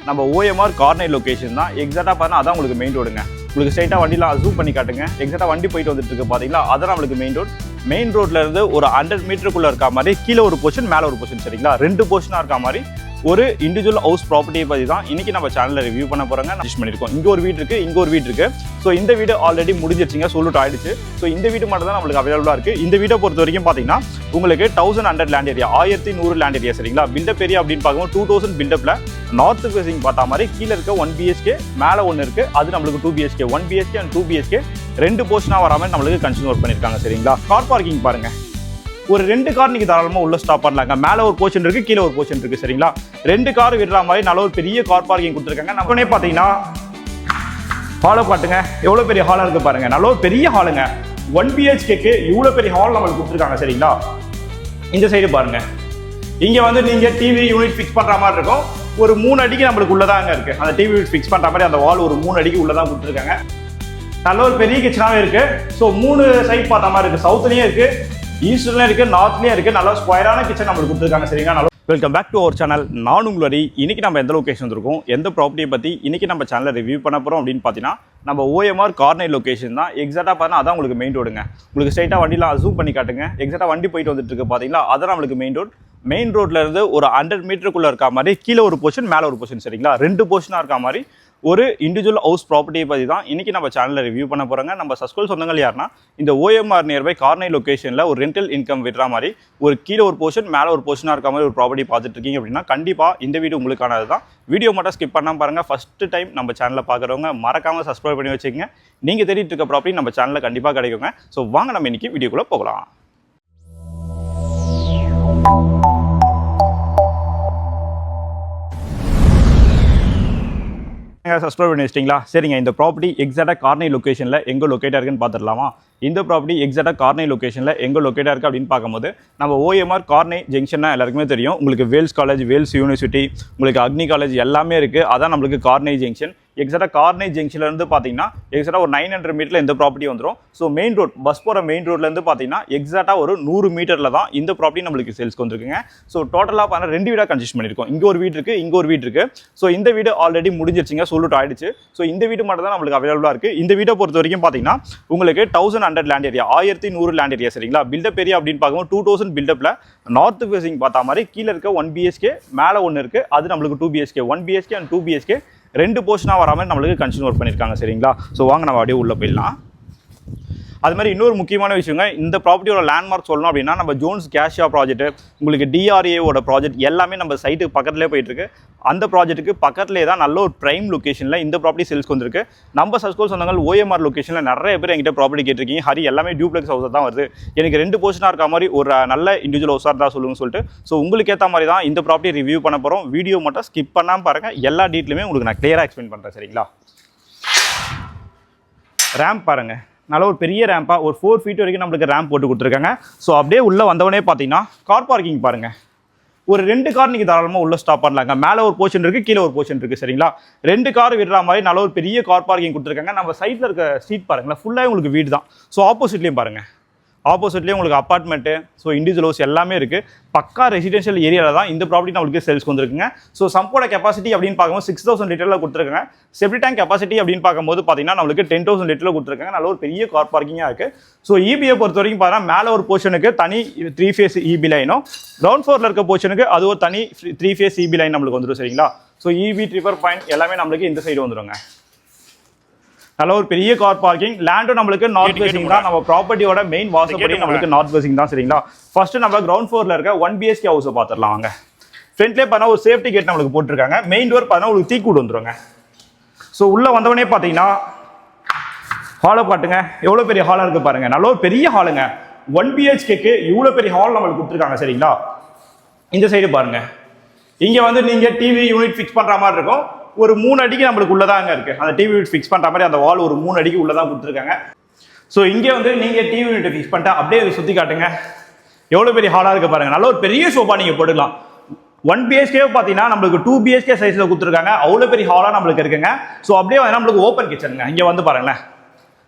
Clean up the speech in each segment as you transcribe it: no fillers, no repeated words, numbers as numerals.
நம்ம OMR corner location தான். எக்ஸாக்டா பார்த்தா அதான் உங்களுக்கு மெயின் ரோடுங்க. உங்களுக்கு ஸ்ட்ரைட்டா வண்டிலாம் ஜூம் பண்ணி காட்டுங்க. எக்ஸாக்டா வண்டி போயிட்டு வந்துட்டு இருக்கு பாத்தீங்களா, அதான் நம்மளுக்கு மெயின் ரோட். மெயின் ரோட்ல இருந்து ஒரு 100 மீட்டருக்குள்ள இருக்க மாதிரி கீழே ஒரு போர்ஷன் மேல ஒரு போர்ஷன், சரிங்களா? 2 போர்ஷனா இருக்க மாதிரி ஒரு இண்டிவிஜுவல் ஹவுஸ் ப்ராப்பர்ட்டியை பற்றி தான் இன்னைக்கு நம்ம சேனல்ல ரிவ்யூ பண்ண போறாங்க. சஜஸ்ட் பண்ணிருக்கோம். இங்க ஒரு வீடு இருக்கு, இங்க ஒரு வீடு இருக்கு. ஸோ இந்த வீடு ஆல்ரெடி முடிஞ்சிருச்சுங்க, சொல்லிட்டு ஆயிடுச்சு. ஸோ இந்த வீடு மட்டும் தான் நம்மளுக்கு அவைலபிளா இருக்கு. இந்த வீட்டை பொறுத்த வரைக்கும் பாத்தீங்கன்னா உங்களுக்கு 1100 லேண்ட் ஏரியா, 1100 லேண்ட் ஏரியா, சரிங்களா? பில்டப் ஏரியா அப்படின்னு பார்க்கும்போது 2000 பில்டப்ல நார்த் ஃபேசிங் பார்த்தா மாதிரி கீழே இருக்க 1 BHK, மேலே ஒன்று இருக்கு, அது நம்மளுக்கு 2 BHK, 1 BHK அண்ட் 2 BHK 2 போர்ஷனா வராமல் நம்மளுக்கு கன்சிடர் பண்ணிருக்காங்க, சரிங்களா? கார் பார்க்கிங் பாருங்க, ஒரு 2 கார் நீங்க தாராளமா உள்ள ஸ்டாப் பண்ணலாங்க. மேல ஒரு போர்ஷன் இருக்கு, கீழே ஒரு போர்ஷன் இருக்கு, சரிங்களா? 2 கார் விடுற மாதிரி நல்ல ஒரு பெரிய கார் பார்க்கிங் கொடுத்துருக்காங்க. நம்மனே பாத்தீங்கன்னா ஹாலை காட்டுங்க, எவ்வளவு பெரிய ஹாலா இருக்கு பாருங்க. நல்ல ஒரு பெரிய ஹாலுங்க. 1 BHKக்கு இவ்வளவு பெரிய ஹால் நம்மளுக்கு கொடுத்துருக்காங்க, சரிங்களா? இந்த சைடு பாருங்க, இங்க வந்து நீங்க டிவி யூனிட் ஃபிக்ஸ் பண்ற மாதிரி இருக்கும். ஒரு 3 அடிக்கு நம்மளுக்கு உள்ளதாங்க இருக்கு. அந்த டிவி யூனிட் ஃபிக்ஸ் பண்ற மாதிரி அந்த வால் ஒரு 3 அடிக்கு உள்ளதான் கொடுத்துருக்காங்க. நல்ல ஒரு பெரிய கிச்சனாவே இருக்கு. ஸோ 3 சைட் பார்த்த மாதிரி இருக்கு. சவுத்லயும் இருக்கு, ஈஸ்ட்லயும் இருக்கு, நார்த்லயும் இருக்கு. நல்ல ஸ்கொயரான கிச்சன் நம்மளுக்கு கொடுத்துருக்காங்க, சரிங்களா? Welcome back to our channel. நான் உங்களுடைய இன்னைக்கு நம்ம எந்த லொகேஷன் இருக்கோம், எந்த ப்ராப்பர்ட்டியை பத்தி இன்னைக்கு நம்ம சேனல்ல ரிவ்யூ பண்ண போறோம் அப்படின்னு பாத்தீங்கன்னா நம்ம OMR கார்னர் லொகேஷன் தான். எக்ஸாக்டா பார்த்தா அதான் உங்களுக்கு மெயின் ரோடுங்க. உங்களுக்கு ஸ்ட்ரைட்டா வண்டிலாம் ஜூம் பண்ணி காட்டுங்க. எக்ஸாக்டா வண்டி போயிட்டு வந்துட்டு இருக்கு பாத்தீங்களா, அதான் நம்மளுக்கு மெயின் ரோட். மெயின் ரோட்ல இருந்து ஒரு 100 மீட்டருக்குள்ள இருக்க மாதிரி கீழே ஒரு போர்ஷன் மேல ஒரு போர்ஷன், சரிங்களா? 2 போர்ஷனா இருக்க மாதிரி ஒரு இண்டிவிஜுவல் ஹவுஸ் ப்ராப்பர்ட்டியை பற்றி தான் இன்னைக்கு நம்ம சேனலில் ரிவ்யூ பண்ண போகிறாங்க. நம்ம சஸ்கோல் சொந்தங்கள் யாருன்னா இந்த OMR நியர்பை கார்னர் லொகேஷனில் ஒரு ரெண்டல் இன்கம் விடுற மாதிரி ஒரு கீழே ஒரு போர்ஷன் மேலே ஒரு போர்ஷனாக இருக்க மாதிரி ஒரு ப்ராப்பர்ட்டி பார்த்துட்டு இருக்கீங்க அப்படின்னா கண்டிப்பாக இந்த வீடியோ உங்களுக்கானது தான். வீடியோ மட்டும் ஸ்கிப் பண்ணாமல் பாருங்கள். ஃபஸ்ட்டு டைம் நம்ம சேனலில் பார்க்குறவங்க மறக்காமல் சப்ஸ்கிரைப் பண்ணி வச்சுக்கோங்க. நீங்கள் தேடிட்டு இருக்க ப்ராப்பர்ட்டி நம்ம சேனலில் கண்டிப்பாக கிடைக்குங்க. ஸோ வாங்க நம்ம இன்னைக்கு வீடியோக்குள்ளே போகலாம். சப்ஸ்கிரைப் பண்ணி வச்சிட்டிங்களா? சரிங்க, இந்த ப்ராப்பர்ட்டி எக்ஸாக்டாக கார்னர் லொகேஷனில் எங்கே லொக்கேட்டாக இருக்குன்னு பார்த்துடலாமா? இந்த ப்ராப்பர்ட்டி எக்ஸாக்டாக கார்னர் லொகேஷனில் எங்கே லொக்கேட்டாக இருக்குது அப்படின்னு பார்க்கும்போது நம்ம OMR கார்னர் ஜங்ஷன்னா எல்லாருக்குமே தெரியும். உங்களுக்கு வேல்ஸ் காலேஜ், வேல்ஸ் யூனிவர்சிட்டி, உங்களுக்கு அக்னி காலேஜ் எல்லாமே இருக்குது. அதான் நம்மளுக்கு கார்னர் ஜங்ஷன். எக்ஸாக்டாக கார்னர் ஜங்ஷன்லேருந்து பார்த்தீங்கன்னா எக்ஸாக்டாக ஒரு 900 மீட்டரில் இந்த ப்ராப்பர்ட்டி வந்துடும். ஸோ மெயின் ரோட், பஸ் போகிற மெயின் ரோட்லேருந்து பார்த்தீங்கன்னா எக்ஸாக்டாக ஒரு 100 மீட்டரில் தான் இந்த ப்ராப்பர்ட்டி நம்மளுக்கு சேல்ஸ்க்கு வந்துருக்குங்க. ஸோ டோட்டலாக பார்த்தா 2 வீடாக கன்சிஸ்ட் பண்ணியிருக்கோம். இங்கே ஒரு வீடு இருக்குது, இங்கே ஒரு வீடு இருக்குது. ஸோ இந்த வீடு ஆல்ரெடி முடிஞ்சிருச்சுங்க, சொல்லிட்டு ஆயிடுச்சு. ஸோ இந்த வீடு மட்டும் தான் நம்மளுக்கு அவைலபிளாக இருக்குது. இந்த வீட்டை பொறுத்த வரைக்கும் பார்த்தீங்கன்னா உங்களுக்கு 1100 லேண்ட் ஏரியா, 1100 லேண்ட் ஏரியா, சரிங்களா? பில்டப் ஏரியா அப்படின்னு பார்க்கும்போது 2000 பில்டப்பில் நார்த் ஃபேசிங் பார்த்தா மாதிரி கீழே இருக்க 1 BHK, மேலே ஒன்று இருக்குது, அது நம்மளுக்கு 2 BHK, 1 BHK அண்ட் 2 BHK 2 போர்ஷனாக வராமல் நம்மளுக்கு கன்சிடர் பண்ணியிருக்காங்க, சரிங்களா? ஸோ வாங்க நம்ம அப்படியே உள்ளே போயிடலாம். அது மாதிரி இன்னொரு முக்கியமான விஷயங்க, இந்த ப்ராப்பர்ட்டியோட லேண்ட்மார்க் சொல்லணும் அப்படின்னா நம்ம ஜோன்ஸ் கேஷியா ப்ராஜெக்ட், உங்களுக்கு DRAவோட ப்ராஜெக்ட் எல்லாமே நம்ம சைட்டுக்கு பக்கத்துலேயே போயிட்டு இருக்கு. அந்த ப்ராஜெக்ட்டுக்கு பக்கத்துலேயே தான் நல்ல ஒரு ப்ரைம் லொகேஷனில் இந்த ப்ராப்பர்ட்டி சேல்ஸ்க்கு வந்திருக்கு. நம்ம சஸ்கோல் சொந்தங்கள் OMR லொகேஷனில் நிறைய பேர் எங்கிட்ட ப்ராப்பர்ட்டி கேட்டிருக்கீங்க. ஹரி எல்லாமே டியூப்ளெக்ஸ் ஹவுஸாக தான் வருது, எனக்கு 2 போர்ஷனாக இருக்க மாதிரி ஒரு நல்ல இண்டிவிஜுவல் ஹவுஸாக இருந்தால் சொல்லுங்கன்னு சொல்லிட்டு. ஸோ உங்களுக்கு ஏற்ற மாதிரி தான் இந்த ப்ராப்பர்ட்டி ரிவ்யூ பண்ண போகிறோம். வீடியோ மட்டும் ஸ்கிப் பண்ணாமல் பாருங்கள். எல்லா டீட்டெயிலுமே உங்களுக்கு நான் கிளியராக எக்ஸ்பிளைன் பண்ணுறேன், சரிங்களா? ரேம்ப் பாருங்கள், நல்ல ஒரு பெரிய ரேம்பாக ஒரு 4 ஃபீட் வரைக்கும் நம்மளுக்கு ரேம்ப் போட்டு கொடுத்துருக்காங்க. ஸோ அப்படியே உள்ளே வந்தவனே பார்த்தீங்கன்னா கார் பார்க்கிங் பாருங்கள், ஒரு 2 கார் நீங்கள் தாராளமாக உள்ள ஸ்டாப் பண்ணலாங்க. மேலே ஒரு போர்ஷன் இருக்குது, கீழே ஒரு போர்ஷன் இருக்குது, சரிங்களா? 2 கார் விடுற மாதிரி நல்ல ஒரு பெரிய கார் பார்க்கிங் கொடுத்துருக்காங்க. நம்ம சைட்டில் இருக்க ஸ்ட்ரீட் பாருங்களேன், ஃபுல்லாக உங்களுக்கு வீடு தான். ஸோ ஆப்போசிட்லேயும் பாருங்கள், ஆப்போசிட்லேயும் உங்களுக்கு அப்பார்ட்மெண்ட்டு, ஸோ இண்டிவிஜுவல் ஹவுஸ் எல்லாமே இருக்குது. பக்கா ரெசிடென்ஷியல் ஏரியாவில் தான் இந்த ப்ராப்பர்ட்டி நம்மளுக்கு சேல்ஸ்க்கு வந்துருக்குங்க. ஸோ சம்போட கெப்பாசிட்டி அப்படின்னு பார்க்கும்போது 6000 லிட்டரில் கொடுத்துருக்காங்க. செப்டி டேங்க் கெப்பாசிட்டி அப்படின்னு பார்க்கும்போது பார்த்தீங்கன்னா நம்மளுக்கு 10000 லிட்டரில் கொடுத்துருக்காங்க. நல்ல ஒரு பெரிய கார் பார்க்கிங்காக இருக்குது. ஸோ EBயை பொறுத்த வரைக்கும் பார்த்தீங்கன்னா மேலே ஒரு போர்ஷனுக்கு தனி 3 ஃபேஸ் EB லைனும், கிரவுண்ட் ஃப்ளோரில் இருக்க போர்ஷனுக்கு அது ஒரு தனி 3 ஃபேஸ் EB லைன் நம்மளுக்கு வந்துடும், சரிங்களா? ஸோ EB ட்ரிப்பர் பாயிண்ட் எல்லாமே நம்மளுக்கு இந்த சைடு வந்துடுங்க. நல்ல ஒரு பெரிய கார் பார்க்கிங். லேண்டும் நம்மளுக்கு நார்த் ஃபேசிங் தான். நம்ம ப்ராப்பர்ட்டியோட மெயின் வாசப்படி நம்மளுக்கு நார்த் ஃபேசிங் தான், சரிங்களா? ஃபர்ஸ்ட் நம்ம கிரவுண்ட் ஃப்ளோர்ல இருக்க 1 BHK ஹவுஸை பார்த்துடலாம் வாங்க. ஃப்ரண்ட்லேயே பார்த்தா ஒரு சேஃப்டி கேட் நம்மளுக்கு போட்டிருக்காங்க. மெயின் டோர் பார்த்தா உங்களுக்கு தீக்கூடு வந்துருங்க. ஸோ உள்ள வந்தவொடனே பார்த்தீங்கன்னா ஹாலை காட்டுங்க, எவ்வளோ பெரிய ஹாலாக இருக்கு பாருங்க. நல்ல ஒரு பெரிய ஹாலுங்க. 1 BHKக்கு இவ்வளோ பெரிய ஹால் நம்மளுக்கு கொடுத்துருக்காங்க, சரிங்களா? இந்த சைடு பாருங்க, இங்கே வந்து நீங்கள் டிவி யூனிட் ஃபிக்ஸ் பண்ணுற மாதிரி இருக்கும். ஒரு 3 அடிக்கு நம்மளுக்கு உள்ளதாங்க இருக்கு. அந்த டிவி யூனிட் ஃபிக்ஸ் பண்ற மாதிரி அந்த வால் ஒரு 3 அடிக்கு உள்ளதான் கொடுத்துருக்காங்க. ஸோ இங்கே வந்து நீங்க டிவி யூனிட் ஃபிக்ஸ் பண்ணிட்டு அப்படியே சுத்தி காட்டுங்க, எவ்வளவு பெரிய ஹாலா இருக்கு பாருங்க. நல்ல ஒரு பெரிய சோஃபா நீங்க போட்டுக்கலாம். 1 BHK பார்த்தீங்கன்னா நம்மளுக்கு 2 BHK சைஸ்ல கொடுத்துருக்காங்க. அவ்வளோ பெரிய ஹாலா நம்மளுக்கு இருக்குங்க. ஸோ அப்படியே நம்மளுக்கு ஓப்பன் கிச்சனுங்க. இங்கே வந்து பாருங்களேன்,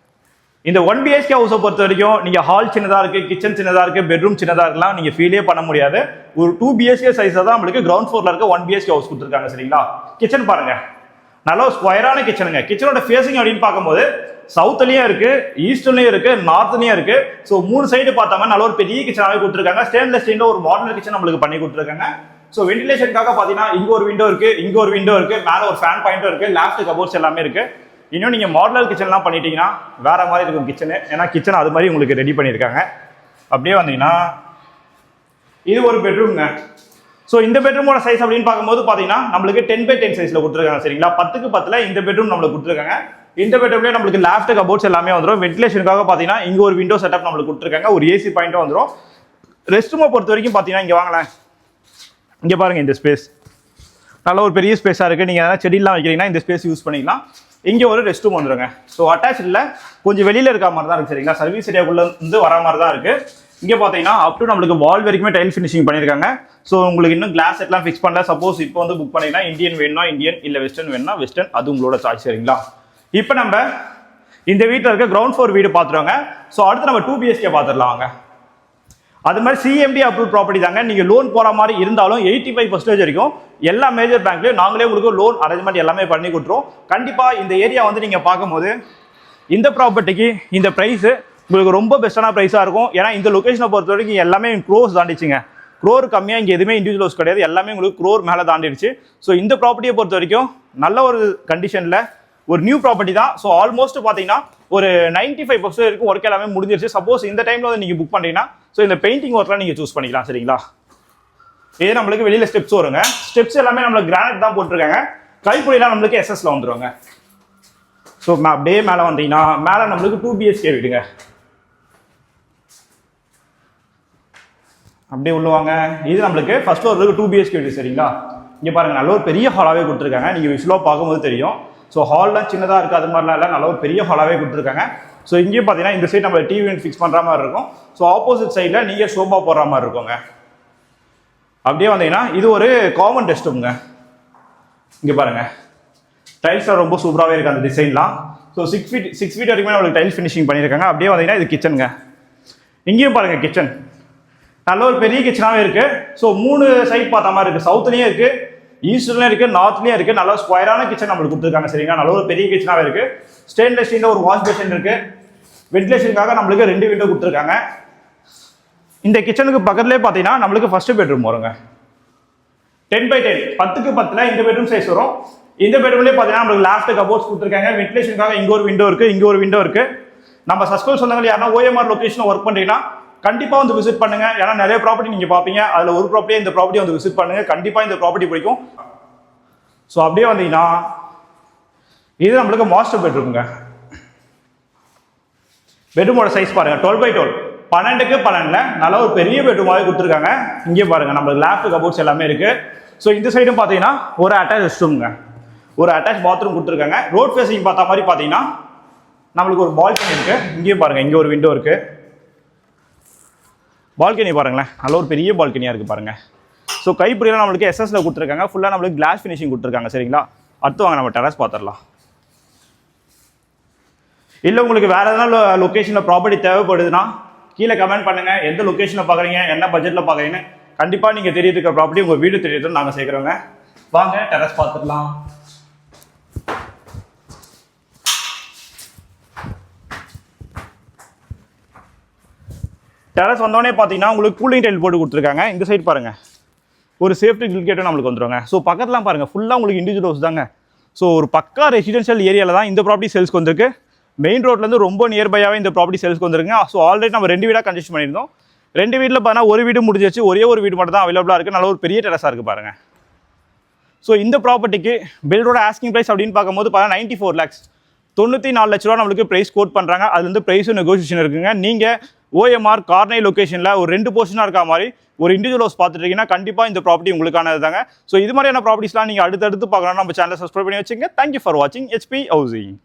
இந்த 1 BHK ஹவுஸை பொறுத்த வரைக்கும் நீங்கள் ஹால் சின்னதாக இருக்குது, கிச்சன் சின்னதாக இருக்குது, பெட்ரூம் சின்னதாக இருக்கலாம், நீங்கள் ஃபீலே பண்ண முடியாது. ஒரு 2 BHK சைஸாக தான் நம்மளுக்கு கிரவுண்ட் ஃப்ளோரில் இருக்க 1 BHK ஹவுஸ் கொடுத்துருக்காங்க. சரிங்களா? கிச்சன் பாருங்க, நல்ல ஒரு ஸ்கொயரான கிச்சனுங்க. கிச்சனோட ஃபேஸிங் அப்படின்னு பார்க்கும்போது சவுத்லயும் இருக்கு, ஈஸ்ட்லயும் இருக்கு, நார்த்லயும் இருக்கு. ஸோ 3 சைடு பார்த்தாம நல்ல ஒரு பெரிய கிச்சனாவே கொடுத்துருக்காங்க. ஸ்டெயின்லெஸ் ஸ்டீல்ல ஒரு மாடல் கிச்சன் நம்மளுக்கு பண்ணி கொடுத்துருக்காங்க. ஸோ வென்டிலேஷனுக்காக பார்த்தீங்கன்னா இங்க ஒரு விண்டோ இருக்கு, இங்க ஒரு விண்டோ இருக்கு, மேலே ஒரு ஃபேன் பாயிண்ட்டும் இருக்கு, லேஃப்ட் கபோர்ட்ஸ் எல்லாமே இருக்கு. இன்னும் நீங்கள் மாடலர் கிச்சன்லாம் பண்ணிட்டீங்கன்னா வேற மாதிரி இருக்கும் கிச்சனு. ஏன்னா கிச்சன் அது மாதிரி உங்களுக்கு ரெடி பண்ணியிருக்காங்க. அப்படியே வந்தீங்கன்னா இது ஒரு பெட்ரூம்ங்க. ஸோ இந்த பெட்ரூமோட சைஸ் அப்படின்னு பார்க்கும்போது பார்த்தீங்கன்னா நம்மளுக்கு 10x10 சைஸில் கொடுத்துருக்காங்க. சரிங்களா? 10க்கு 10 இந்த பெட்ரூம் நம்மளுக்கு கொடுத்துருக்காங்க. இந்த பெட்ரூம்லேயே நம்மளுக்கு லேஃப்ட் கபோர்ட்ஸ் எல்லாமே வந்துடும். வென்டிலேஷனுக்காக பார்த்தீங்கன்னா இங்கே ஒரு விண்டோ செட்டப் நம்மளுக்கு கொடுத்துருக்காங்க. ஒரு ஏசி பாயிண்ட்டும் வந்துடும். ரெஸ்ட் ரூமை பொறுத்த வரைக்கும் பார்த்தீங்கன்னா இங்கே வாங்கலாம், இங்கே பாருங்க, இந்த ஸ்பேஸ் நல்ல ஒரு பெரிய ஸ்பேஸாக இருக்குது. நீங்கள் எதனா செடியெலாம் வைக்கிறீங்கன்னா இந்த ஸ்பேஸ் யூஸ் பண்ணிக்கலாம். இங்கே ஒரு ரெஸ்ட் ரூம் வந்துடுங்க. ஸோ அட்டாச்சில் கொஞ்சம் வெளியில் இருக்க மாதிரி தான் இருக்குது. சரிங்களா? சர்வீஸ் ஏரியாக்குள்ளே இருந்து வர மாதிரி தான் இருக்குது. இங்கே பார்த்தீங்கன்னா அப் டு நம்மளுக்கு வால் வரைக்குமே டைல் ஃபினிஷிங் பண்ணியிருக்காங்க. ஸோ உங்களுக்கு இன்னும் கிளாஸ் செட்லாம் ஃபிக்ஸ் பண்ணல. சப்போஸ் இப்போ வந்து புக் பண்ணிங்கன்னா இந்தியன் வேணும்னா இந்தியன், இல்லை வெஸ்டர்ன் வேணும்னா வெஸ்டர்ன், அது உங்களோட சாய்ஸ். சரிங்களா? இப்போ நம்ம இந்த வீட்டில் இருக்க கிரவுண்ட் ஃப்ளோர் வீடு பார்த்துருவாங்க. ஸோ அடுத்து நம்ம 2 BHK பார்த்துடலாம் வாங்க. அது மாதிரி CMD அப்ரூவ் ப்ராப்பர்ட்டி தாங்க. நீங்கள் லோன் போகிற மாதிரி இருந்தாலும் 85% வரைக்கும் எல்லா மேஜர் பேங்க்லையும் நாங்களே உங்களுக்கு லோன் அரேஞ்ச்மெண்ட் எல்லாமே பண்ணி கொடுத்துருவோம். கண்டிப்பாக இந்த ஏரியா வந்து நீங்கள் பார்க்கும்போது இந்த ப்ராப்பர்ட்டிக்கு இந்த ப்ரைஸு உங்களுக்கு ரொம்ப பெஸ்ட்டான ப்ரைஸாக இருக்கும். ஏன்னா இந்த லொக்கேஷனை பொறுத்த வரைக்கும் எல்லாமே க்ரோஸ் தாண்டிச்சுங்க. க்ரோர் கம்மியாக இங்கே எதுவுமே இண்டிவிஜுவல்ஸ் கிடையாது, எல்லாமே உங்களுக்கு க்ரோர் மேலே தாண்டிடுச்சு. ஸோ இந்த ப்ராப்பர்ட்டியை பொறுத்த வரைக்கும் நல்ல ஒரு கண்டிஷனில் ஒரு நியூ ப்ராப்பர்ட்டி தான். ஸோ ஆல்மோஸ்ட் பார்த்தீங்கன்னா ஒரு 95% வரைக்கும் ஒர்க் எல்லாமே முடிஞ்சிருச்சு. சப்போஸ் இந்த டைமில் வந்து நீங்கள் புக் பண்ணுறீங்கன்னா ஸோ இந்த பெயிண்டிங் ஒர்க்லாம் நீங்கள் சூஸ் பண்ணிக்கலாம். சரிங்களா? இதே நம்மளுக்கு வெளியில் ஸ்டெப்ஸ் வருங்க. ஸ்டெப்ஸ் எல்லாமே நம்மளுக்கு கிரானைட் தான் போட்டிருக்காங்க. கைப்பொடியெல்லாம் நம்மளுக்கு SS வந்துருவாங்க. ஸோ அப்படியே மேலே வந்தீங்கன்னா மேலே நம்மளுக்கு 2 BHK வீடுங்க. அப்படியே உள்ளவாங்க. இது நம்மளுக்கு ஃபர்ஸ்ட் ஃப்ளோருக்கு 2 BHK வீடு. சரிங்களா? இங்கே பாருங்க, நல்ல ஒரு பெரிய ஹாலாகவே கொடுத்துருக்காங்க. நீங்கள் விஷுவலாக பார்க்கும்போது தெரியும். ஸோ ஹால்லாம் சின்னதாக இருக்குது, அது மாதிரிலாம் இல்லை, நல்ல ஒரு பெரிய ஹாலாகவே கொடுத்துருக்காங்க. ஸோ இங்கேயும் பார்த்தீங்கன்னா இந்த சைட் நம்ம டிவி ஃபிக்ஸ் பண்ணுற மாதிரி இருக்கும். ஸோ ஆப்போசிட் சைடில் நீங்கள் சோஃபா போடுற மாதிரி இருக்குங்க. அப்படியே வந்தீங்கன்னா இது ஒரு காமன் ரெஸ்ட் ரூம்ங்க. இங்கே பாருங்க, டைல்ஸ்லாம் ரொம்ப சூப்பராகவே இருக்குது அந்த டிசைன்லாம். ஸோ 6 ஃபீட் வரைக்குமே நம்மளுக்கு டைல்ஸ் ஃபினிஷிங் பண்ணியிருக்காங்க. அப்படியே வந்தீங்கன்னா இது கிச்சனுங்க. இங்கேயும் பாருங்கள் கிச்சன் நல்ல ஒரு பெரிய கிச்சனாகவே இருக்குது. ஸோ 3 சைட் பார்த்த மாதிரி இருக்குது. சவுத்துலேயும் இருக்குது, ஈஸ்ட்லேயும் இருக்குது, நார்த்லேயும் இருக்குது. நல்ல ஸ்கொயரான கிச்சன் நம்மளுக்கு கொடுத்துருக்காங்க. சரிங்களா? நல்ல ஒரு பெரிய கிச்சனாகவே இருக்குது. ஸ்டெயின்லெஸ் ஸ்டீலில் ஒரு வாஷ் பேஷன் இருக்குது. வென்டிலேஷனுக்காக நம்மளுக்கு 2 விண்டோ கொடுத்துருக்காங்க. இந்த கிச்சனுக்கு பக்கத்துலேயே பார்த்தீங்கன்னா நம்மளுக்கு ஃபர்ஸ்ட் பெட்ரூம் வருங்க. 10x10 10க்கு 10 இந்த பெட்ரூம் சைஸ் வரும். இந்த பெட்ரூம்லேயே பார்த்தீங்கன்னா நம்மளுக்கு லேஃப்ட் கபோர்ட்ஸ் கொடுத்துருக்காங்க. வென்டிலேஷனுக்காக இங்கே ஒரு விண்டோ இருக்குது, இங்கே ஒரு விண்டோ இருக்குது. நம்ம சஸ்கோல் சொந்தங்கள் யாருன்னா OMR லொக்கேஷனில் ஒர்க் பண்ணுறீங்கன்னா கண்டிப்பாக வந்து விசிட் பண்ணுங்க. ஏன்னா நிறைய ப்ராப்பர்ட்டி நீங்கள் பார்ப்பீங்க, அதில் ஒரு ப்ராப்பர்ட்டியே இந்த ப்ராப்பர்ட்டி வந்து விசிட் பண்ணுங்க. கண்டிப்பாக இந்த ப்ராப்பர்ட்டி பிடிக்கும். ஸோ அப்படியே வந்தீங்கன்னா இது நம்மளுக்கு மாஸ்டர் பெட்ரூம்ங்க. பெட்ரூமோட சைஸ் பாருங்க, 12x12 12க்கு 12 நல்ல ஒரு பெரிய பெட்ரூமாவே கொடுத்துருக்காங்க. இங்கே பாருங்க, நம்மளுக்கு லேஃப்ட் கபோர்ட்ஸ் எல்லாமே இருக்கு. ஸோ இந்த சைடும் பார்த்தீங்கன்னா ஒரு அட்டாச் ரெஸ்ட் ரூம்ங்க, ஒரு அட்டாச் பாத்ரூம் கொடுத்துருக்காங்க. ரோட் ஃபேஸிங் பார்த்த மாதிரி பார்த்தீங்கன்னா நம்மளுக்கு ஒரு பால்கனி இருக்கு. இங்கேயும் பாருங்க, இங்கே ஒரு விண்டோ இருக்கு. பால்கனி பாருங்களேன், நல்ல ஒரு பெரிய பால்கனியாக இருக்குது பாருங்க. ஸோ கைப்பிடியெல்லாம் நம்மளுக்கு SSல கொடுத்துருக்காங்க. ஃபுல்லாக நம்மளுக்கு கிளாஸ் ஃபினிஷிங் கொடுத்துருக்காங்க. சரிங்களா? அடுத்து வாங்க நம்ம டெரஸ் பார்த்துடலாம். இல்லை உங்களுக்கு வேறு எதனா லொக்கேஷனில் ப்ராப்பர்ட்டி தேவைப்படுதுன்னா கீழே கமெண்ட் பண்ணுங்கள். எந்த லொக்கேஷனில் பார்க்குறீங்க, என்ன பட்ஜெட்டில் பார்க்குறீங்கன்னு கண்டிப்பாக நீங்கள் தெரியுதுக்க ப்ராப்பர்ட்டி உங்கள் வீடு தெரியுதுன்னு நாங்கள் சேர்க்குறோங்க. வாங்க டெரஸ் பார்த்துடலாம். டெரஸ் வந்தோடனே பார்த்தீங்கன்னா உங்களுக்கு கூலிங் டைல் போட்டு கொடுத்துருக்காங்க. இந்த சைடு பாருங்கள், ஒரு சேஃப்டி கிரில் கேட்டும் நம்மளுக்கு வந்துடுவாங்க. ஸோ பக்கத்துலாம் பாருங்கள், ஃபுல்லாக உங்களுக்கு இண்டிவிஜுவல் ஹவுஸ் தாங்க. ஸோ ஒரு பக்கா ரெசிடென்ஷியல் ஏரியாவில் தான் இந்த ப்ராப்பர்ட்டி சேல்ஸ்க்கு வந்திருக்கு. மெயின் ரோட்லேருந்து ரொம்ப நியர்பையாகவே இந்த ப்ராப்பர்ட்டி சேல்ஸ்க்கு வந்துருங்க. ஸோ ஆல்ரெடி நம்ம 2 வீடாக கன்ஸ்ட்ரக்ட் பண்ணியிருந்தோம். 2 வீட்டில் பார்த்தீங்கன்னா ஒரு வீடு முடிஞ்சிச்சு, ஒரே ஒரு வீடு மட்டும் தான் அவைலபிளாக இருக்குது. நல்ல ஒரு பெரிய டெரஸாக இருக்குது பாருங்கள். ஸோ இந்த ப்ராப்பர்ட்டிக்கு பில்டரோட ஆஸ்கிங் ப்ரைஸ் அப்படின்னு பார்க்கும்போது பார்த்தீங்கன்னா 94 lakhs 94 லட்ச ரூபா நம்மளுக்கு ப்ரைஸ் கோட் பண்ணுறாங்க. அதுலேருந்து ப்ரைஸும் நெகோசியேஷன் இருக்குங்க. நீங்கள் OMR கார்னை லொக்கேஷனில் ஒரு 2 போர்ஷனாக இருக்க மாதிரி ஒரு இண்டிவிஜுவல் ஹவுஸ் பார்த்துட்டீங்கன்னா கண்டிப்பாக இந்த ப்ராப்பர்ட்டி உங்களுக்கானது தாங்க. ஸோ இது மாதிரியான ப்ராப்பர்ட்டிஸ்லாம் நீங்கள் அடுத்தடுத்து பார்க்கணும்னா நம்ம சேனலை சப்ஸ்கிரைப் பண்ணி வச்சுங்க. தேங்க்யூ ஃபார் வாட்சிங் HP ஹவுசிங்.